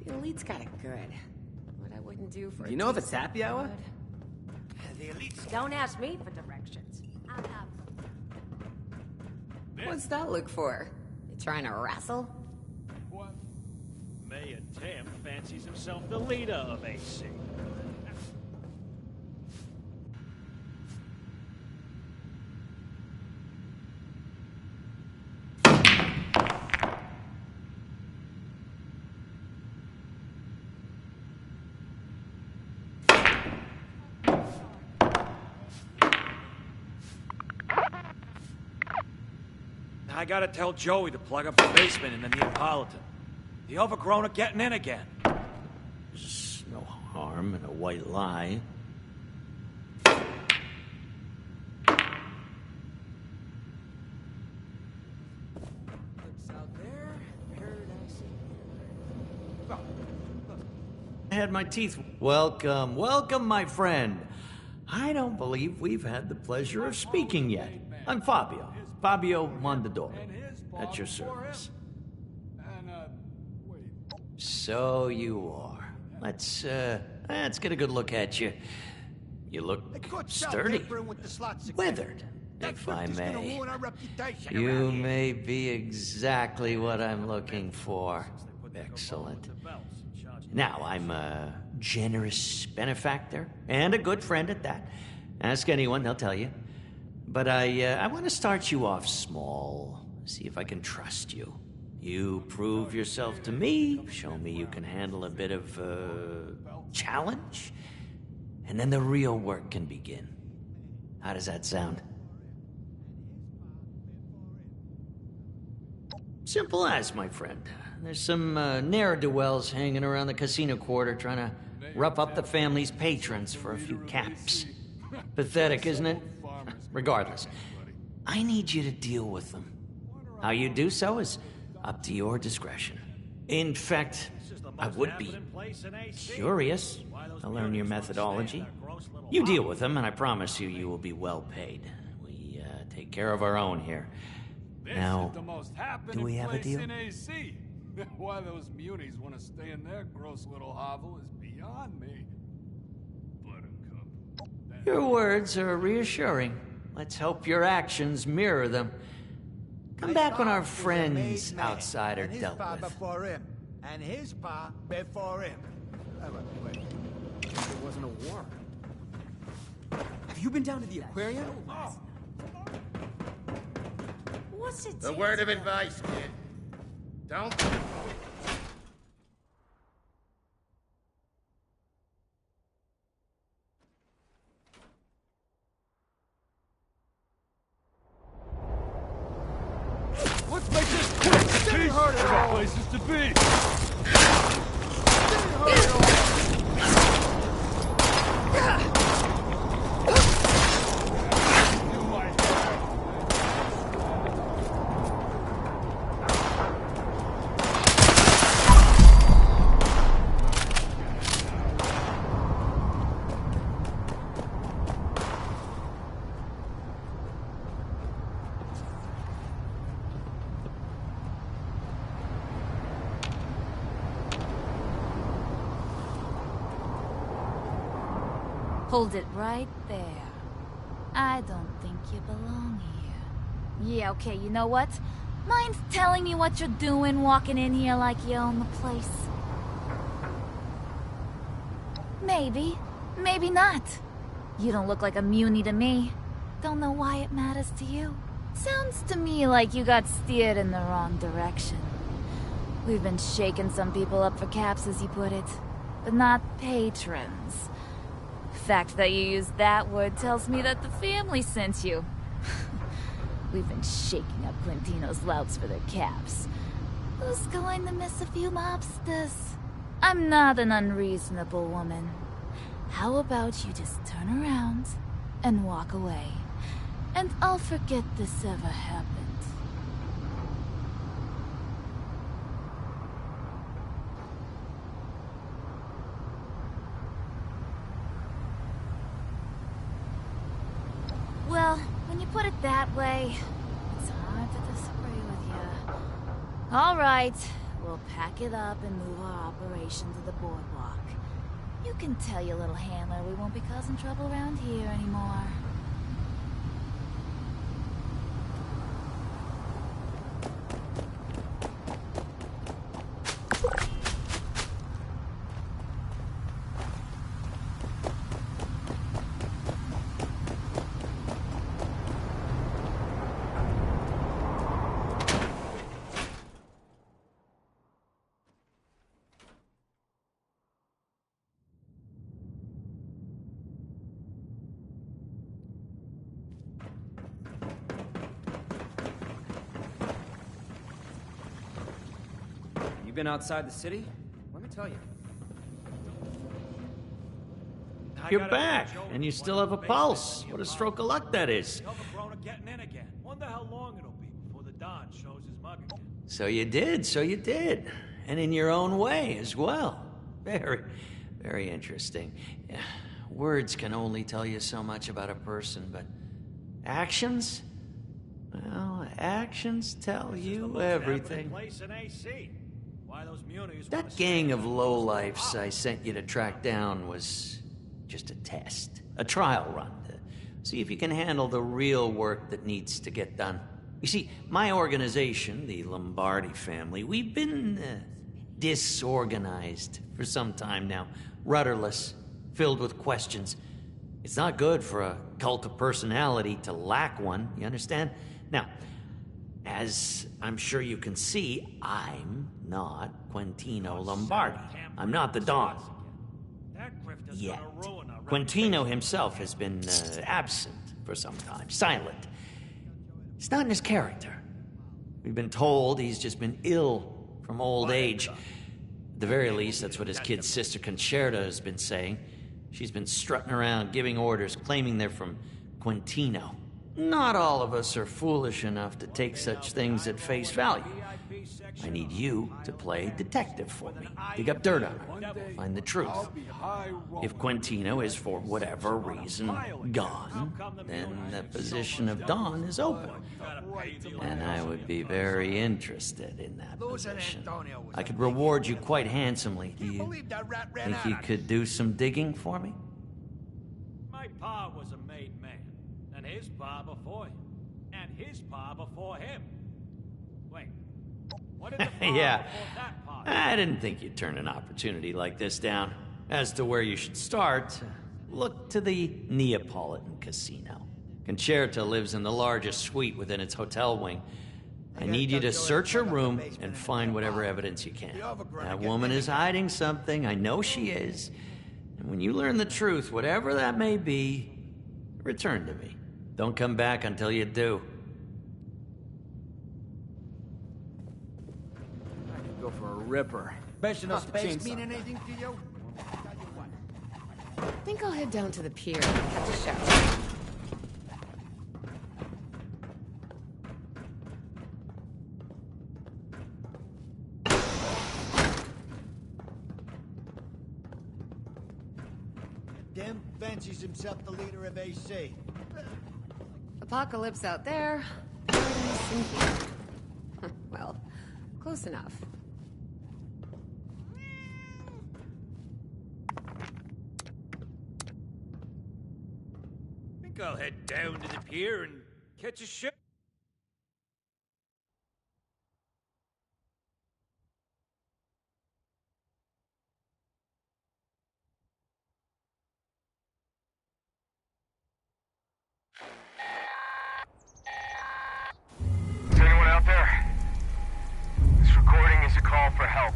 The elite's got it good. What I wouldn't do for. You know if it's happy hour? The elites don't ask me for directions. I'll have them. What's that look for? You trying to wrestle? What? Mayor Tim fancies himself the leader of AC. I gotta tell Joey to plug up the basement in the Neapolitan. The overgrown are getting in again. There's no harm in a white lie. I had my teeth. Welcome, welcome, my friend. I don't believe we've had the pleasure of speaking yet. I'm Fabio Mondadori. At your service. So you are. Let's get a good look at you. You look sturdy, weathered, if I may. You may be exactly what I'm looking for. Excellent. Now, I'm a generous benefactor, and a good friend at that. Ask anyone, they'll tell you. But I want to start you off small, see if I can trust you. You prove yourself to me, show me you can handle a bit of challenge, and then the real work can begin. How does that sound? Simple as, my friend. There's some ne'er-do-wells hanging around the casino quarter trying to rough up the family's patrons for a few caps. Pathetic, isn't it? Regardless, I need you to deal with them. How you do so is up to your discretion. In fact, I would be curious to learn your methodology. You deal with them, and I promise you, you will be well paid. We take care of our own here. Now, do we have a deal? Why those muties want to stay in their gross little hovel is beyond me. Your words are reassuring. Let's hope your actions mirror them. Come back when our friends outside are and his dealt pa with. before him. And his pa before him. Wait. It wasn't a war. Have you been down to the aquarium? What's it? The word of advice, kid. Don't. Let's make this quick! Steady hard at all places to be! Hold it right there. I don't think you belong here. Yeah, okay, you know what? Mind telling me what you're doing walking in here like you own the place? Maybe. Maybe not. You don't look like a Muni to me. Don't know why it matters to you. Sounds to me like you got steered in the wrong direction. We've been shaking some people up for caps, as you put it, but not patrons. The fact that you used that word tells me that the family sent you. We've been shaking up Quintino's louts for their caps. Who's going to miss a few mobsters? I'm not an unreasonable woman. How about you just turn around and walk away, and I'll forget this ever happened. Well, when you put it that way, it's hard to disagree with you. All right, we'll pack it up and move our operation to the boardwalk. You can tell your little handler we won't be causing trouble around here anymore. You been outside the city? Let me tell you. You're back, and you still have a pulse. What a stroke of luck that is. Getting in again. Wonder how long it'll be before the Don shows his mug again. So you did. And in your own way as well. Very, very interesting. Words can only tell you so much about a person, but actions? Well, actions tell you everything. That gang of lowlifes I sent you to track down was just a test, a trial run to see if you can handle the real work that needs to get done. You see, my organization, the Lombardi family, we've been disorganized for some time now, rudderless, filled with questions. It's not good for a cult of personality to lack one, you understand? Now, as I'm sure you can see, I'm not Quintino Lombardi. I'm not the Don. Yet. Quintino himself has been absent for some time, silent. It's not in his character. We've been told he's just been ill from old age. At the very least, that's what his kid sister Concerta has been saying. She's been strutting around, giving orders, claiming they're from Quintino. Not all of us are foolish enough to take such things at face value. I need you to play detective for me. Dig up dirt on her. Find the truth. If Quintino is, for whatever reason, gone, then the position of Don is open. And I would be very interested in that position. I could reward you quite handsomely. Do you think you could do some digging for me? My pa was a made man, and his pa before him, and his pa before him. Wait. What did the Yeah, I didn't think you'd turn an opportunity like this down. As to where you should start, look to the Neapolitan Casino. Concerta lives in the largest suite within its hotel wing. I need you to search her room and find whatever evidence you can. That woman is hiding something, I know she is. And when you learn the truth, whatever that may be, return to me. Don't come back until you do. I could go for a ripper. Bench enough to Space chainsaw. mean anything to you? I think I'll head down to the pier and catch a shower. Dim fancies himself the leader of AC. Apocalypse out there, paradise in here. Well, close enough. I think I'll head down to the pier and catch a ship. Is anyone out there? This recording is a call for help.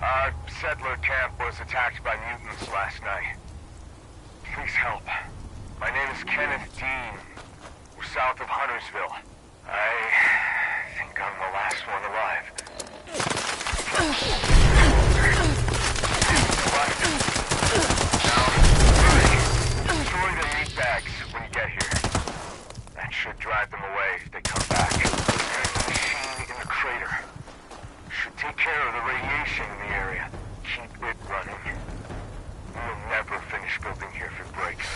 Our settler camp was attacked by mutants last night. Please help. My name is Kenneth Dean. We're south of Huntersville. I think I'm the last one alive. Now, destroy the meat bags when you get here. That should drive them away if they come back. There's a machine in the crater. Should take care of the radiation in the area. Keep it running. We'll never finish building here if it breaks.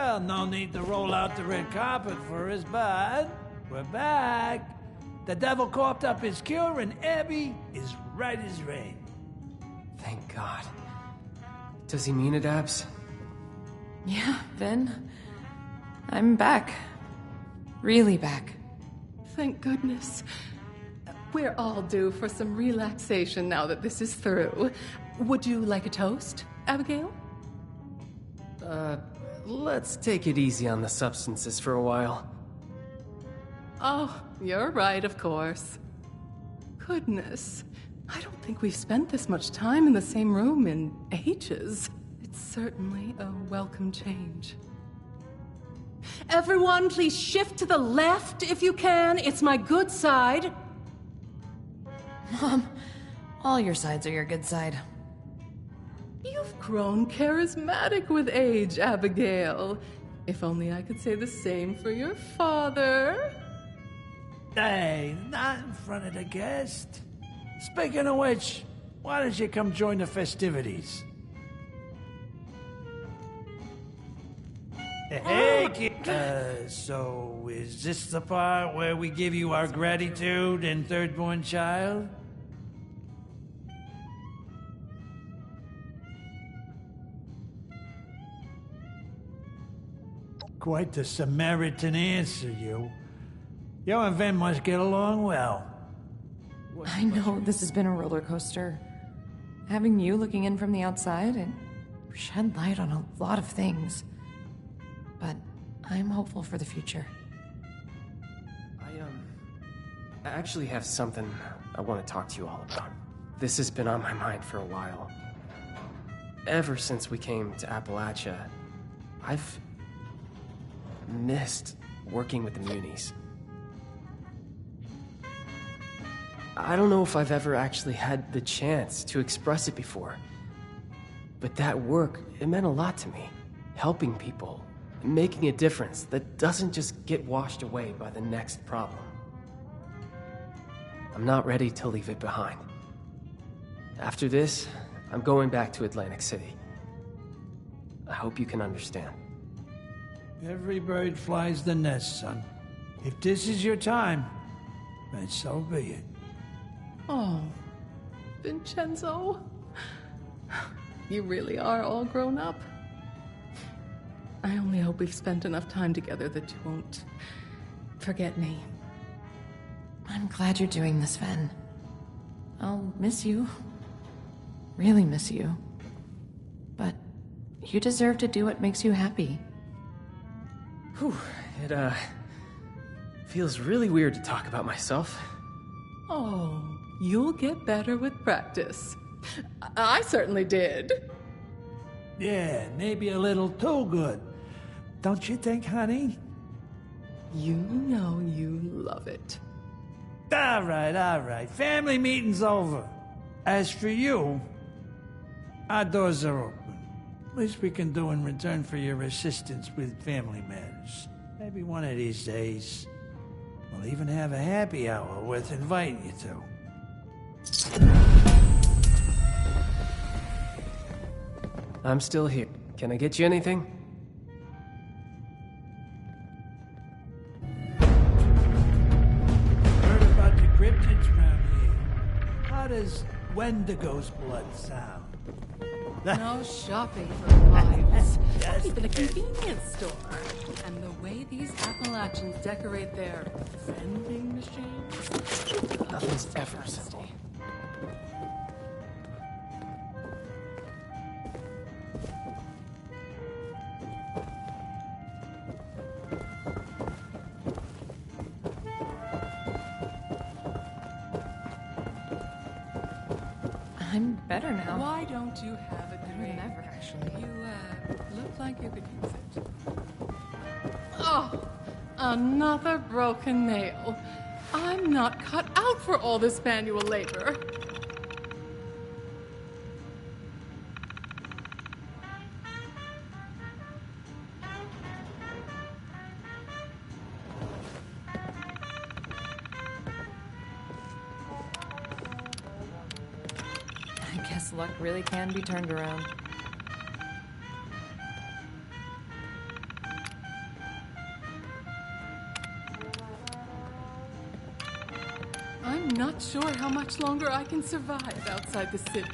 Well, no need to roll out the red carpet for us, bud. We're back. The devil coughed up his cure, and Abby is right as rain. Thank God. Does he mean it, Abs? Yeah, Vin. I'm back. Really back. Thank goodness. We're all due for some relaxation now that this is through. Would you like a toast, Abigail? Let's take it easy on the substances for a while. Oh, you're right, of course. Goodness. I don't think we've spent this much time in the same room in ages. It's certainly a welcome change. Everyone, please shift to the left if you can. It's my good side. Mom, all your sides are your good side. You've grown charismatic with age, Abigail. If only I could say the same for your father. Hey, not in front of the guest. Speaking of which, why don't you come join the festivities? Hey, kid. So is this the part where we give you our gratitude and third-born child? Quite the Samaritan answer, you. You and Vin must get along well. I know this has been a roller coaster. Having you looking in from the outside, it shed light on a lot of things. But I'm hopeful for the future. I actually have something I want to talk to you all about. This has been on my mind for a while. Ever since we came to Appalachia, I've missed working with the Munis. I don't know if I've ever actually had the chance to express it before, but that work, it meant a lot to me. Helping people, making a difference that doesn't just get washed away by the next problem. I'm not ready to leave it behind. After this, I'm going back to Atlantic City. I hope you can understand. Every bird flies the nest, son. If this is your time, then so be it. Oh, Vincenzo. You really are all grown up. I only hope we've spent enough time together that you won't forget me. I'm glad you're doing this, Ven. I'll miss you. Really miss you. But you deserve to do what makes you happy. Whew, it, feels really weird to talk about myself. Oh, you'll get better with practice. I certainly did. Yeah, maybe a little too good. Don't you think, honey? You know you love it. All right. Family meeting's over. As for you, our doors are open. Least we can do in return for your assistance with family matters. Maybe one of these days, we'll even have a happy hour worth inviting you to. I'm still here. Can I get you anything? Heard about the cryptids around here. How does Wendigo's blood sound? No shopping for wives. Not even a convenience store. And the way these Appalachians decorate their vending machines. Nothing's ever simple. I'm better now. Why don't you have it Better than ever, actually. You, look like you could use it. Oh, another broken nail. I'm not cut out for all this manual labor. I guess luck really can be turned around. not sure how much longer I can survive outside the city.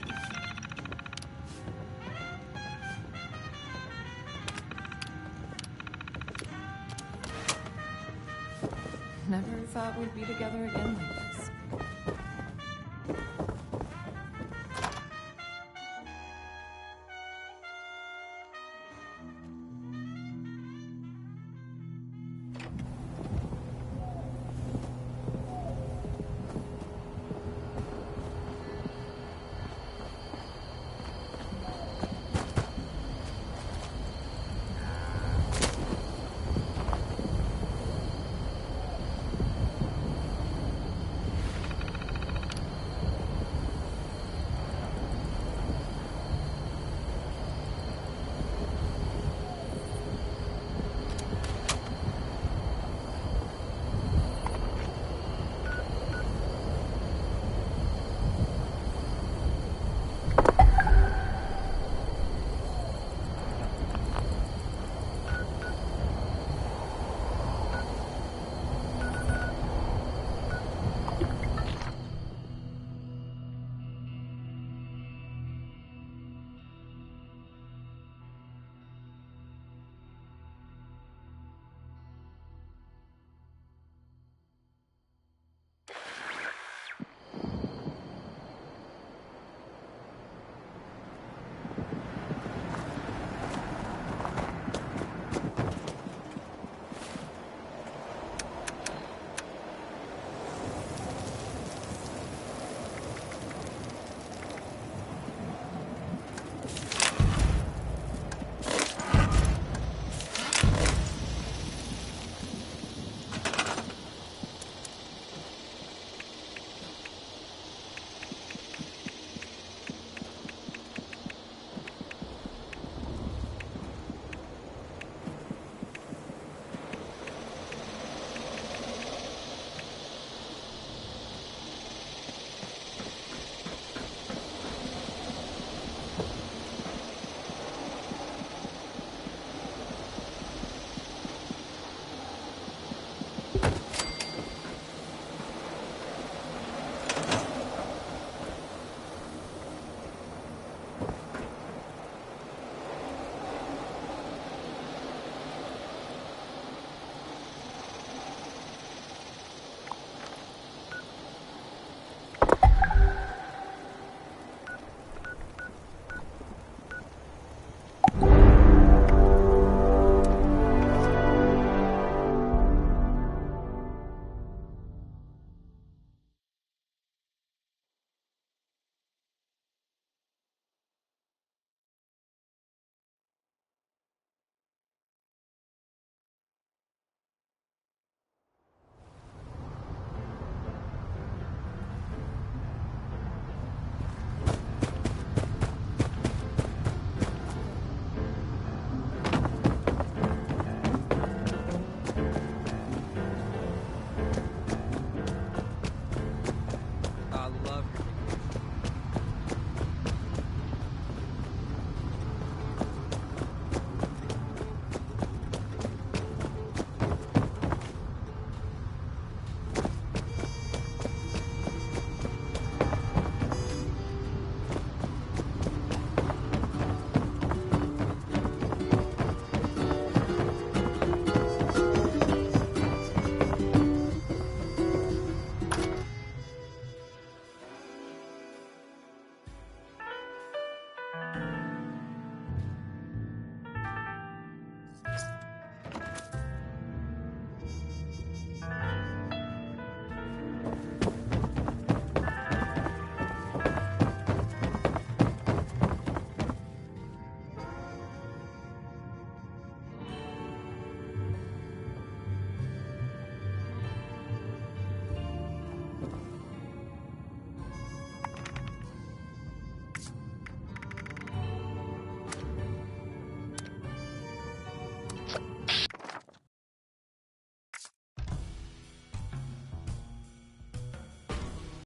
Never thought we'd be together again like